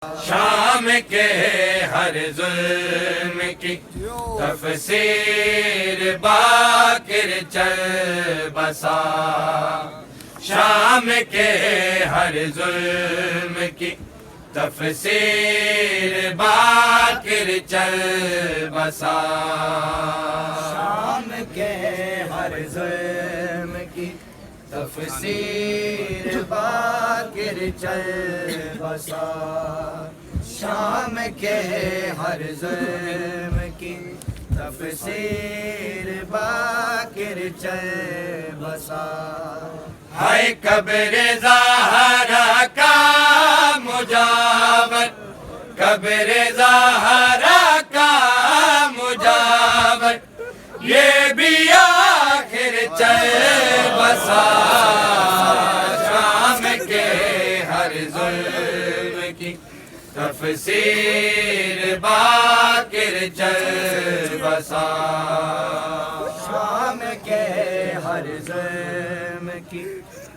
شام کے ہر ظلم کی تفسیر باقر چل بسا، شام کے ہر ظلم کی تفسیر باقر چل بسا، شام کے ہر ظلم کی تفسیر باقر چل بسا، شام کے ہر ظلم کی تفسیر باقر چل بسا، ہے قبر زہرا کا مجاور، قبر زہرا کا مجاور، یہ بھی آخر چل بسا، شام کے ہر ظلم کی تفسیر باقر چل بسا، شام کے ہر ظلم کی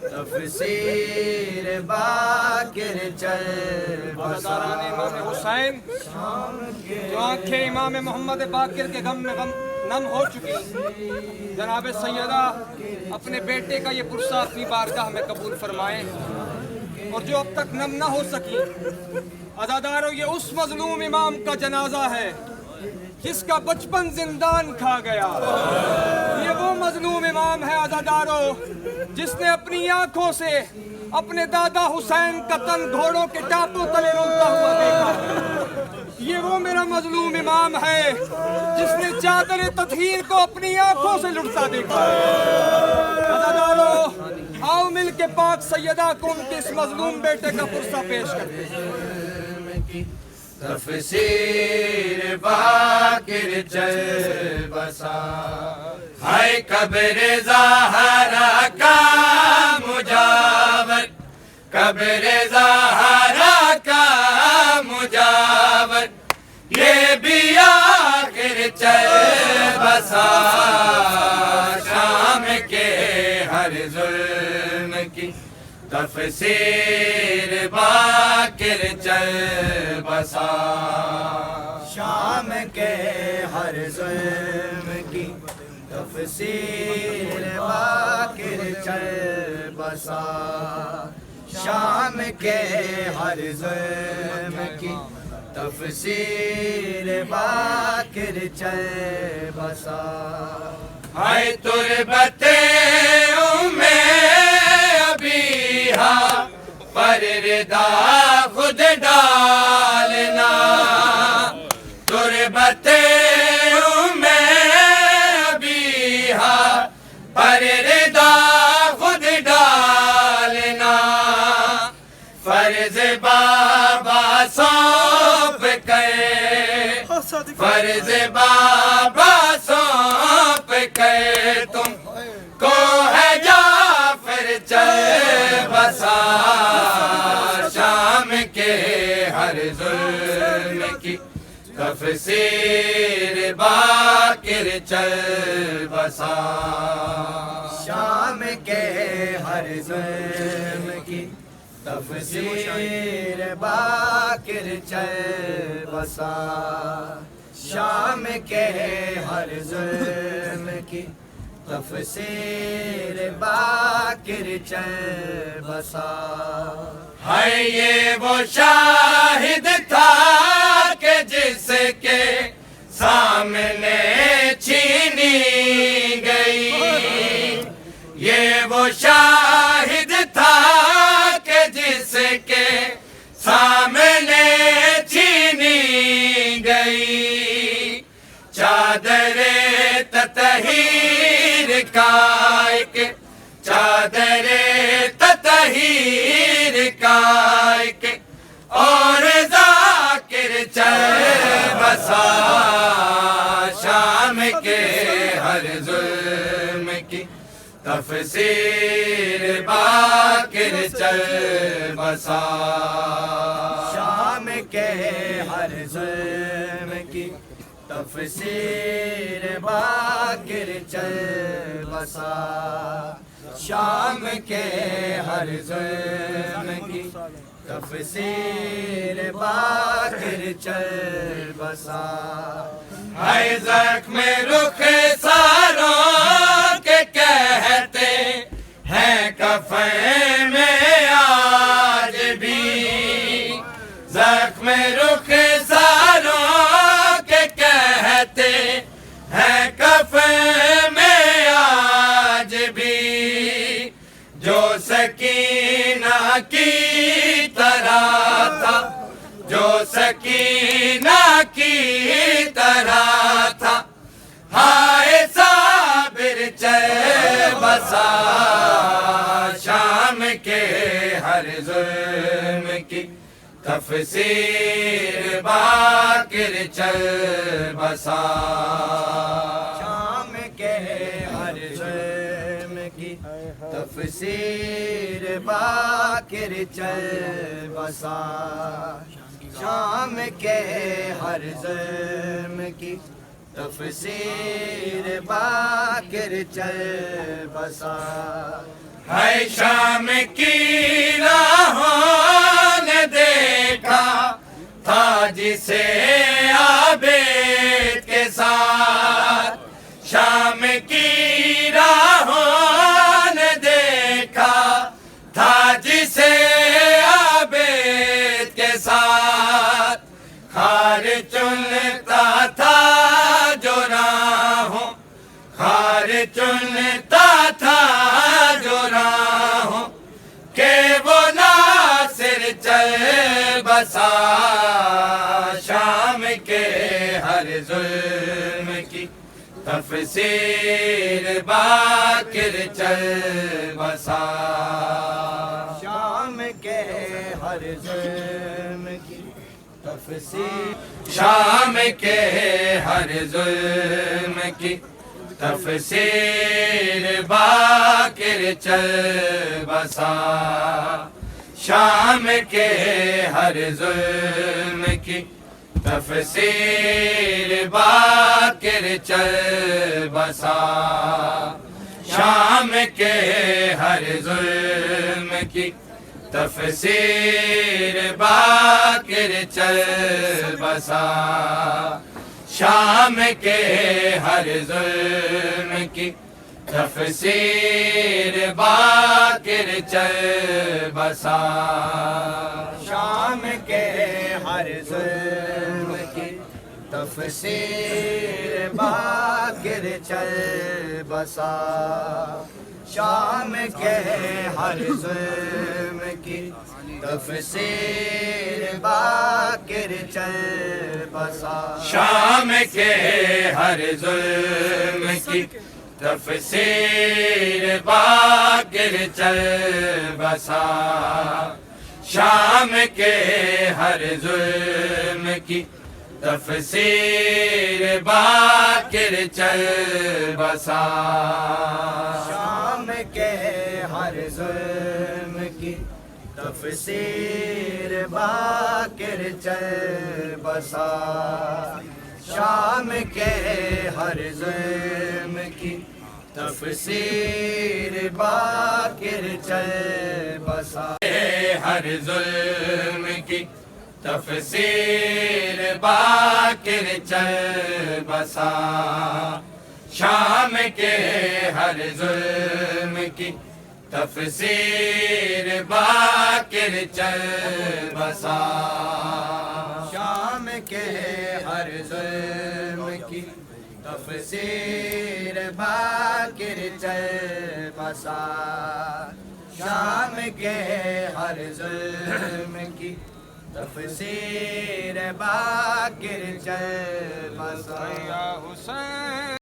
تفسیر باقر چل بسا، امام حسین جو آنکھیں امام محمد باقر کے غم میں نم ہو چکی، جناب سیدہ اپنے بیٹے کا یہ پرسہ اپنی بارگاہ میں قبول فرمائیں، اور جو اب تک نم نہ ہو سکی عزادارو، یہ اس مظلوم امام کا جنازہ ہے جس کا بچپن زندان کھا گیا، یہ وہ مظلوم امام ہے عزادارو جس نے اپنی آنکھوں سے اپنے دادا حسین کا تن گھوڑوں کے ٹاپوں تلے روتا ہوا دیکھا، یہ وہ میرا مظلوم امام ہے جس نے چادر تطہیر کو اپنی آنکھوں سے لٹتا دیکھا۔ عزادارو آؤ مل کے پاک سیدہ کو ان کے اس مظلوم بیٹے کا پرسہ پیش کرتے ہیں۔ تفسیر باقر چل بسا، ہے قبر زہرا کا مجاور، قبر زہرا کا مجاور، یہ بھی آخر چل بسا، شام کے ہر ظلم کی تفسیر باقر چل بسا، شام کے ہر ظلم کی تفسیر باقر چل بسا، شام کے ہر ظلم کی تفسیر باقر چل بسا، ہے تربتے پر ردا خود ڈالنا، تربتے میں ابیہا پر ردا خود ڈالنا، فرض بابا سونپ کے، فرض بابا سونپ کے تم کو ہے جعفر چل بسا، شام کے ہر ظلم کی تفسیر باقر چل بسا، شام کے ہر ظلم کی تفسیر باقر چل بسا، شام کے ہر ظلم کی تفسیر باقر چل بسا، ہے یہ وہ شاہد تھا کہ جس کے سامنے چھینی گئی، یہ وہ شاہد تھا کہ جس کے سامنے چھینی گئی، چادر تطہیر کا ایک، چادر تطہیر کا ایک اور ذاکر چل بسا، شام کے ہر ظلم کی تفسیر باقر چل بسا، شام کے ہر ظلم کی تفسیر باقر چل بسا، شام کے ہر ظلم کی تفسیر باقر چل بسا ہے زخم رخ ساروں کے کہتے ہیں کفن میں آج بھی، زخم رخ ساروں کے کہتے ہیں کفن میں آج بھی، جو سکینہ کی طرح تھا، جو سکینہ کی طرح تھا، ہائے صابر چل بسا شام کے ہر ظلم کی تفسیر باقر چل بسا، شام کے ہر ظلم کی تفسیر باقر چل بسا، شام کے ہر ظلم کی تفسیر باقر چل بسا، ہے شام کی راہوں نے دیکھا تھا جسے عابد کے ساتھ، شام کی راہوں نے دیکھا تھا جسے عابد کے ساتھ، خار چنتا تھا جو راہوں، خار چنتا تھا جو راہوں، کہ وہ ناصر چل بسا شام کے ہر ظلم کی تفسیر باقر چل بسا، شام کے ہر ظلم کی تفسیر، شام کے ہر ظلم کی تفسیر باقر چل بسا، شام کے ہر ظلم کی تفسیر باقر چل بسا، شام کے ہر ظلم کی تفسیر باقر چل بسا، شام کے ہر ظلم کی تفسیر باقر چل بسا، شام کے ہر ظلم کی تفسیر باقر چل بسا، شام کے ہر ظلم کی تفسیر باقر چل بسا، شام کے ہر ظلم کی تفسیر باقر چل بسا، شام کے ہر ظلم کی تفسیر باقر چل بسا، شام کے ہر ظلم کی تفسیر باقر چل بسا، شام کے ہر ظلم کی تفسیر باقر چل بسا، ہر ظلم کی تفسیر باقر چل بسا، شام کے ہر ظلم کی تفسیر باقر چل بسا، شام کے ہر ظلم کی تفسیر باقر چل بسا، شام کے ہر ظلم کی تفسیر باقر چل بسا، یا حسین